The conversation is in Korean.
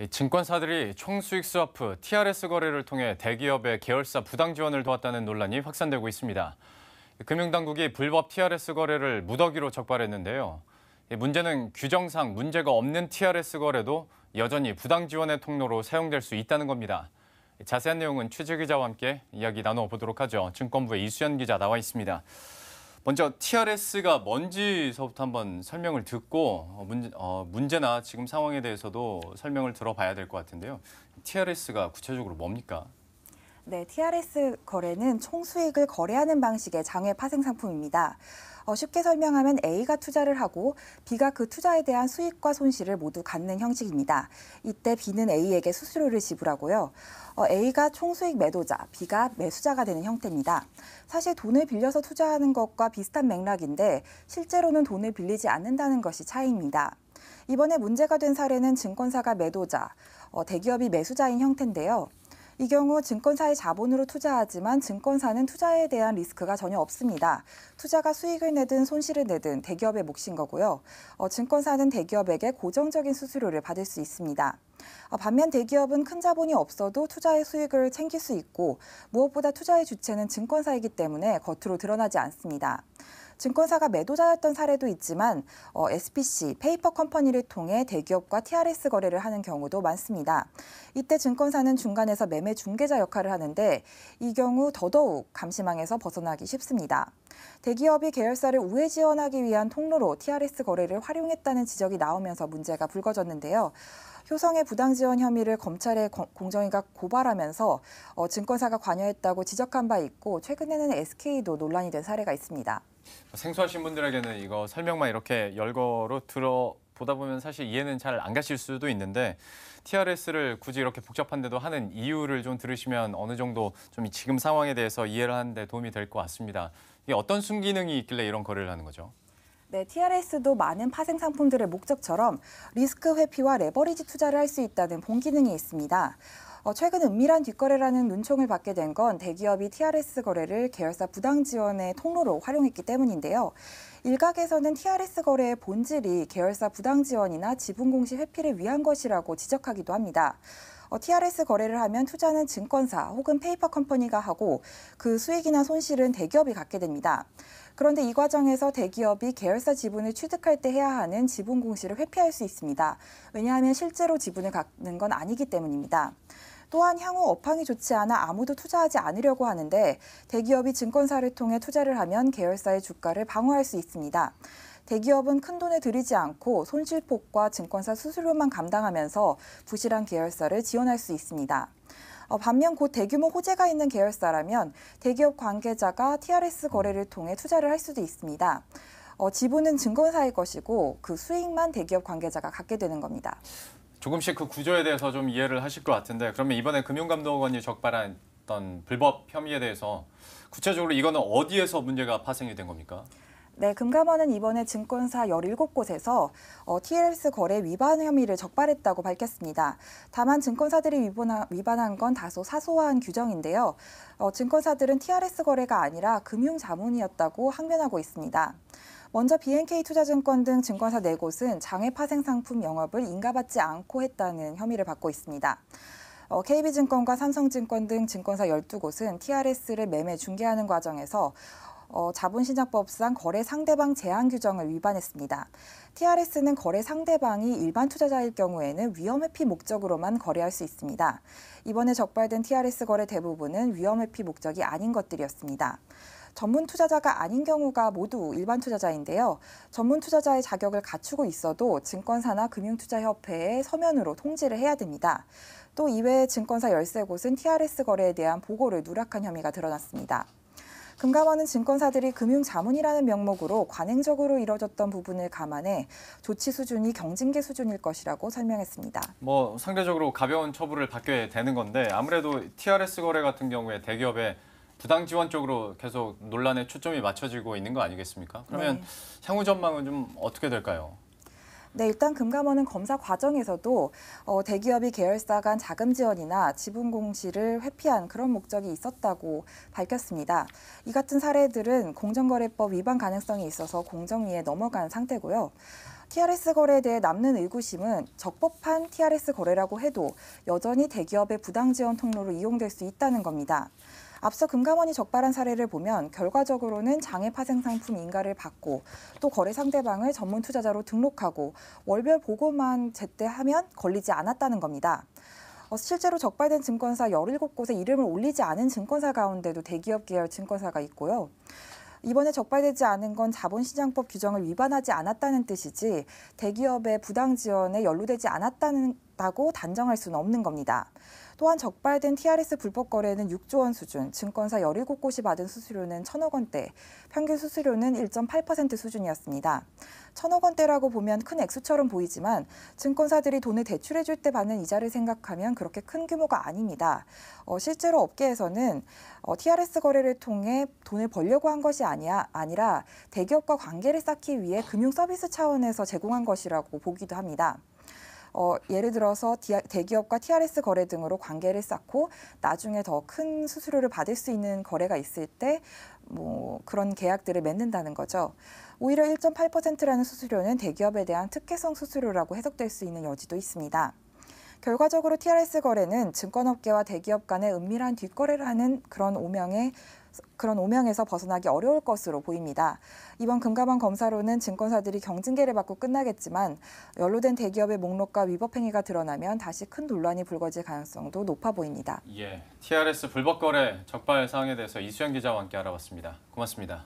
이 증권사들이 총수익 스와프 TRS 거래를 통해 대기업의 계열사 부당 지원을 도왔다는 논란이 확산되고 있습니다. 금융당국이 불법 TRS 거래를 무더기로 적발했는데요. 문제는 규정상 문제가 없는 TRS 거래도 여전히 부당 지원의 통로로 사용될 수 있다는 겁니다. 자세한 내용은 취재 기자와 함께 이야기 나눠보도록 하죠. 증권부의 이수연 기자 나와 있습니다. 먼저 TRS가 뭔지서부터 한번 설명을 듣고 문제나 지금 상황에 대해서도 설명을 들어봐야 될 것 같은데요. TRS가 구체적으로 뭡니까? 네, TRS 거래는 총수익을 거래하는 방식의 장외 파생 상품입니다. 쉽게 설명하면 A가 투자를 하고 B가 그 투자에 대한 수익과 손실을 모두 갖는 형식입니다. 이때 B는 A에게 수수료를 지불하고요. A가 총수익 매도자, B가 매수자가 되는 형태입니다. 사실 돈을 빌려서 투자하는 것과 비슷한 맥락인데 실제로는 돈을 빌리지 않는다는 것이 차이입니다. 이번에 문제가 된 사례는 증권사가 매도자, 대기업이 매수자인 형태인데요. 이 경우 증권사의 자본으로 투자하지만 증권사는 투자에 대한 리스크가 전혀 없습니다. 투자가 수익을 내든 손실을 내든 대기업의 몫인 거고요. 증권사는 대기업에게 고정적인 수수료를 받을 수 있습니다. 반면 대기업은 큰 자본이 없어도 투자의 수익을 챙길 수 있고 무엇보다 투자의 주체는 증권사이기 때문에 겉으로 드러나지 않습니다. 증권사가 매도자였던 사례도 있지만 SPC, 페이퍼 컴퍼니를 통해 대기업과 TRS 거래를 하는 경우도 많습니다. 이때 증권사는 중간에서 매매 중개자 역할을 하는데 이 경우 더더욱 감시망에서 벗어나기 쉽습니다. 대기업이 계열사를 우회 지원하기 위한 통로로 TRS 거래를 활용했다는 지적이 나오면서 문제가 불거졌는데요. 효성의 부당 지원 혐의를 검찰에 공정위가 고발하면서 증권사가 관여했다고 지적한 바 있고 최근에는 SK도 논란이 된 사례가 있습니다. 생소하신 분들에게는 이거 설명만 이렇게 열거로 들어보다 보면 사실 이해는 잘 안 가실 수도 있는데 TRS를 굳이 이렇게 복잡한데도 하는 이유를 좀 들으시면 어느 정도 좀 지금 상황에 대해서 이해를 하는 데 도움이 될 것 같습니다. 이게 어떤 순기능이 있길래 이런 거래를 하는 거죠? 네, TRS도 많은 파생 상품들의 목적처럼 리스크 회피와 레버리지 투자를 할 수 있다는 본기능이 있습니다. 최근 은밀한 뒷거래라는 눈총을 받게 된 건 대기업이 TRS 거래를 계열사 부당 지원의 통로로 활용했기 때문인데요. 일각에서는 TRS 거래의 본질이 계열사 부당 지원이나 지분 공시 회피를 위한 것이라고 지적하기도 합니다. TRS 거래를 하면 투자는 증권사 혹은 페이퍼 컴퍼니가 하고 그 수익이나 손실은 대기업이 갖게 됩니다. 그런데 이 과정에서 대기업이 계열사 지분을 취득할 때 해야 하는 지분 공시를 회피할 수 있습니다. 왜냐하면 실제로 지분을 갖는 건 아니기 때문입니다. 또한 향후 업황이 좋지 않아 아무도 투자하지 않으려고 하는데 대기업이 증권사를 통해 투자를 하면 계열사의 주가를 방어할 수 있습니다. 대기업은 큰 돈을 들이지 않고 손실폭과 증권사 수수료만 감당하면서 부실한 계열사를 지원할 수 있습니다. 반면 곧 대규모 호재가 있는 계열사라면 대기업 관계자가 TRS 거래를 통해 투자를 할 수도 있습니다. 지분은 증권사의 것이고 그 수익만 대기업 관계자가 갖게 되는 겁니다. 조금씩 그 구조에 대해서 좀 이해를 하실 것 같은데 그러면 이번에 금융감독원이 적발한 어떤 불법 혐의에 대해서 구체적으로 이거는 어디에서 문제가 파생이 된 겁니까? 네, 금감원은 이번에 증권사 17곳에서 TRS 거래 위반 혐의를 적발했다고 밝혔습니다. 다만 증권사들이 위반한 건 다소 사소한 규정인데요. 증권사들은 TRS 거래가 아니라 금융자문이었다고 항변하고 있습니다. 먼저 BNK투자증권 등 증권사 4곳은 장외 파생 상품 영업을 인가받지 않고 했다는 혐의를 받고 있습니다. KB증권과 삼성증권 등 증권사 12곳은 TRS를 매매 중개하는 과정에서 자본시장법상 거래 상대방 제한 규정을 위반했습니다. TRS는 거래 상대방이 일반 투자자일 경우에는 위험 회피 목적으로만 거래할 수 있습니다. 이번에 적발된 TRS 거래 대부분은 위험 회피 목적이 아닌 것들이었습니다. 전문 투자자가 아닌 경우가 모두 일반 투자자인데요. 전문 투자자의 자격을 갖추고 있어도 증권사나 금융투자협회에 서면으로 통지를 해야 됩니다. 또 이외에 증권사 13곳은 TRS 거래에 대한 보고를 누락한 혐의가 드러났습니다. 금감원은 증권사들이 금융자문이라는 명목으로 관행적으로 이뤄졌던 부분을 감안해 조치 수준이 경징계 수준일 것이라고 설명했습니다. 상대적으로 가벼운 처벌을 받게 되는 건데 아무래도 TRS 거래 같은 경우에 대기업의 부당 지원 쪽으로 계속 논란의 초점이 맞춰지고 있는 거 아니겠습니까? 그러면 네. 향후 전망은 좀 어떻게 될까요? 네, 일단 금감원은 검사 과정에서도 대기업이 계열사 간 자금 지원이나 지분 공시를 회피한 그런 목적이 있었다고 밝혔습니다. 이 같은 사례들은 공정거래법 위반 가능성이 있어서 공정위에 넘어간 상태고요. TRS 거래에 대해 남는 의구심은 적법한 TRS 거래라고 해도 여전히 대기업의 부당 지원 통로로 이용될 수 있다는 겁니다. 앞서 금감원이 적발한 사례를 보면 결과적으로는 장외 파생 상품 인가를 받고 또 거래 상대방을 전문 투자자로 등록하고 월별 보고만 제때 하면 걸리지 않았다는 겁니다. 실제로 적발된 증권사 17곳에 이름을 올리지 않은 증권사 가운데도 대기업 계열 증권사가 있고요. 이번에 적발되지 않은 건 자본시장법 규정을 위반하지 않았다는 뜻이지 대기업의 부당 지원에 연루되지 않았다고 단정할 수는 없는 겁니다. 또한 적발된 TRS 불법 거래는 6조 원 수준, 증권사 17곳이 받은 수수료는 1,000억 원대, 평균 수수료는 1.8% 수준이었습니다. 1,000억 원대라고 보면 큰 액수처럼 보이지만 증권사들이 돈을 대출해 줄 때 받는 이자를 생각하면 그렇게 큰 규모가 아닙니다. 실제로 업계에서는 TRS 거래를 통해 돈을 벌려고 한 것이 아니라 대기업과 관계를 쌓기 위해 금융 서비스 차원에서 제공한 것이라고 보기도 합니다. 예를 들어서 대기업과 TRS 거래 등으로 관계를 쌓고 나중에 더 큰 수수료를 받을 수 있는 거래가 있을 때 그런 계약들을 맺는다는 거죠. 오히려 1.8%라는 수수료는 대기업에 대한 특혜성 수수료라고 해석될 수 있는 여지도 있습니다. 결과적으로 TRS 거래는 증권업계와 대기업 간의 은밀한 뒷거래라는 그런 오명에서 벗어나기 어려울 것으로 보입니다. 이번 금감원 검사로는 증권사들이 경징계를 받고 끝나겠지만 연루된 대기업의 목록과 위법 행위가 드러나면 다시 큰 논란이 불거질 가능성도 높아 보입니다. TRS 불법 거래 적발 사항에 대해서 이수연 기자와 함께 알아봤습니다. 고맙습니다.